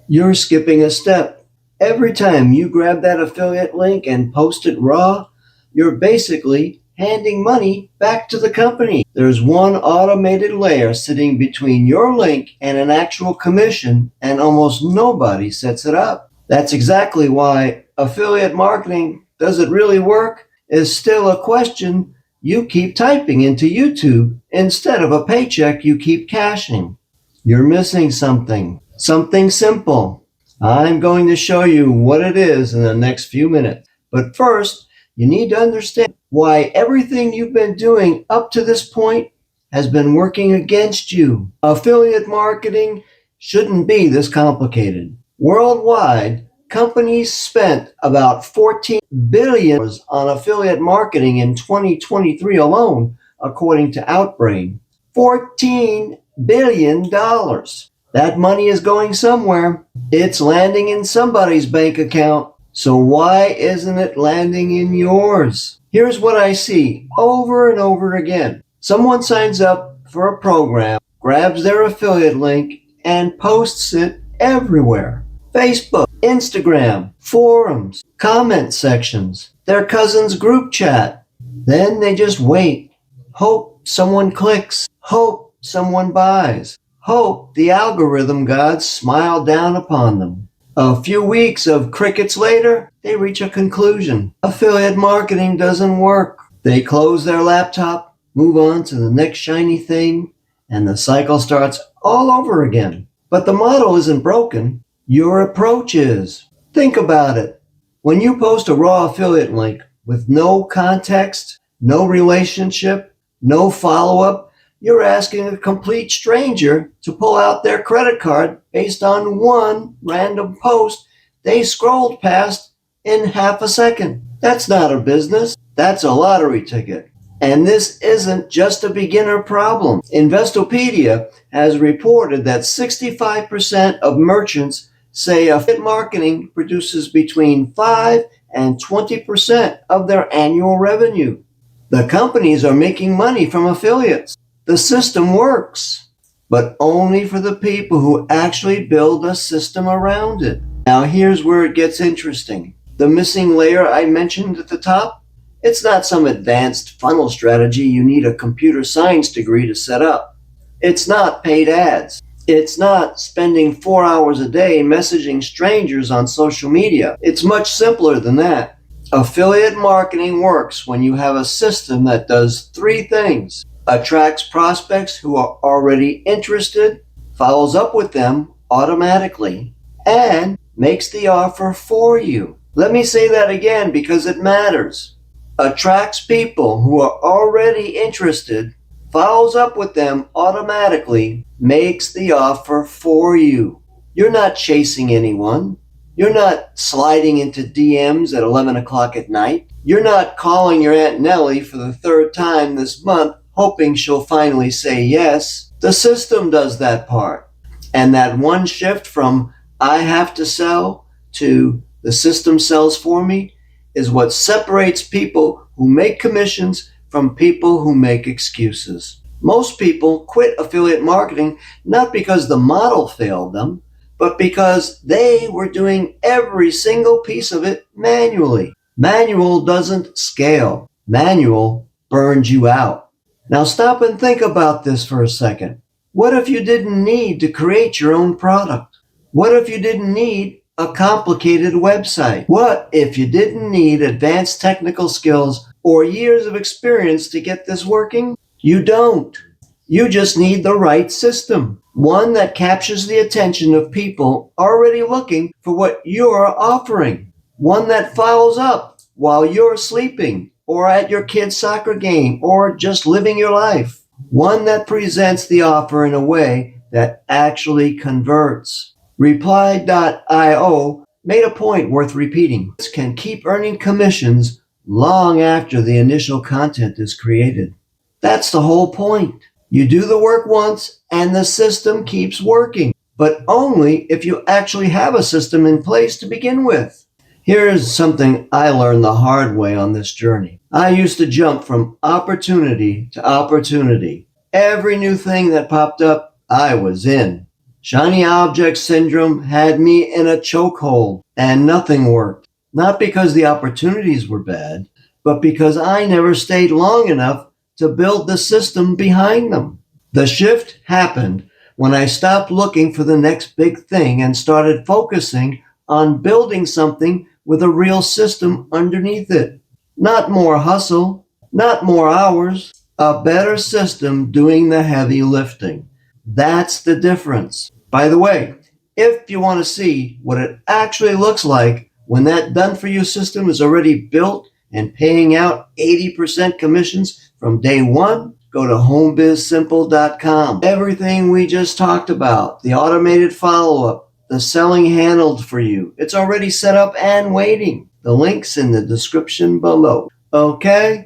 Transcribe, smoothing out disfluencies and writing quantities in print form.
You're skipping a step. Every time you grab that affiliate link and post it raw, you're basically handing money back to the company. There's one automated layer sitting between your link and an actual commission, and almost nobody sets it up. That's exactly why affiliate marketing, does it really work, is still a question you keep typing into YouTube instead of a paycheck you keep cashing. You're missing something simple. I'm going to show you what it is in the next few minutes. But first, you need to understand why everything you've been doing up to this point has been working against you. Affiliate marketing shouldn't be this complicated. Worldwide, companies spent about $14 billion on affiliate marketing in 2023 alone, according to Outbrain. $14 billion. That money is going somewhere. It's landing in somebody's bank account. So why isn't it landing in yours? Here's what I see over and over again. Someone signs up for a program, grabs their affiliate link, and posts it everywhere. Facebook, Instagram, forums, comment sections, their cousin's group chat. Then they just wait. Hope someone clicks. Hope someone buys. Hope the algorithm gods smile down upon them. A few weeks of crickets later, they reach a conclusion. Affiliate marketing doesn't work. They close their laptop, move on to the next shiny thing, and the cycle starts all over again. But the model isn't broken. Your approach is. Think about it. When you post a raw affiliate link with no context, no relationship, no follow-up, you're asking a complete stranger to pull out their credit card based on one random post they scrolled past in half a second. That's not a business. That's a lottery ticket. And this isn't just a beginner problem. Investopedia has reported that 65% of merchants say affiliate marketing produces between 5 and 20% of their annual revenue. The companies are making money from affiliates. The system works, but only for the people who actually build a system around it. Now here's where it gets interesting. The missing layer I mentioned at the top, it's not some advanced funnel strategy you need a computer science degree to set up. It's not paid ads. It's not spending 4 hours a day messaging strangers on social media. It's much simpler than that. Affiliate marketing works when you have a system that does 3 things. Attracts prospects who are already interested, follows up with them automatically, and makes the offer for you. Let me say that again because it matters. Attracts people who are already interested, follows up with them automatically, makes the offer for you. You're not chasing anyone. You're not sliding into DMs at 11 o'clock at night. You're not calling your Aunt Nellie for the 3rd time this month hoping she'll finally say yes. The system does that part. And that one shift from I have to sell to the system sells for me is what separates people who make commissions from people who make excuses. Most people quit affiliate marketing not because the model failed them, but because they were doing every single piece of it manually. Manual doesn't scale. Manual burns you out. Now stop and think about this for a second. What if you didn't need to create your own product? What if you didn't need a complicated website? What if you didn't need advanced technical skills or years of experience to get this working? You don't. You just need the right system. One that captures the attention of people already looking for what you're offering. One that follows up while you're sleeping or at your kid's soccer game or just living your life. One that presents the offer in a way that actually converts. Reply.io made a point worth repeating. This can keep earning commissions long after the initial content is created. That's the whole point. You do the work once and the system keeps working, but only if you actually have a system in place to begin with. Here's something I learned the hard way on this journey. I used to jump from opportunity to opportunity. Every new thing that popped up, I was in. Shiny object syndrome had me in a chokehold, and nothing worked. Not because the opportunities were bad, but because I never stayed long enough to build the system behind them. The shift happened when I stopped looking for the next big thing and started focusing on building something with a real system underneath it. Not more hustle, not more hours, a better system doing the heavy lifting. That's the difference. By the way, if you want to see what it actually looks like when that done for you system is already built and paying out 80% commissions from day one, go to homebizsimple.com. Everything we just talked about, the automated follow up, the selling handled for you, it's already set up and waiting. The link's in the description below. Okay?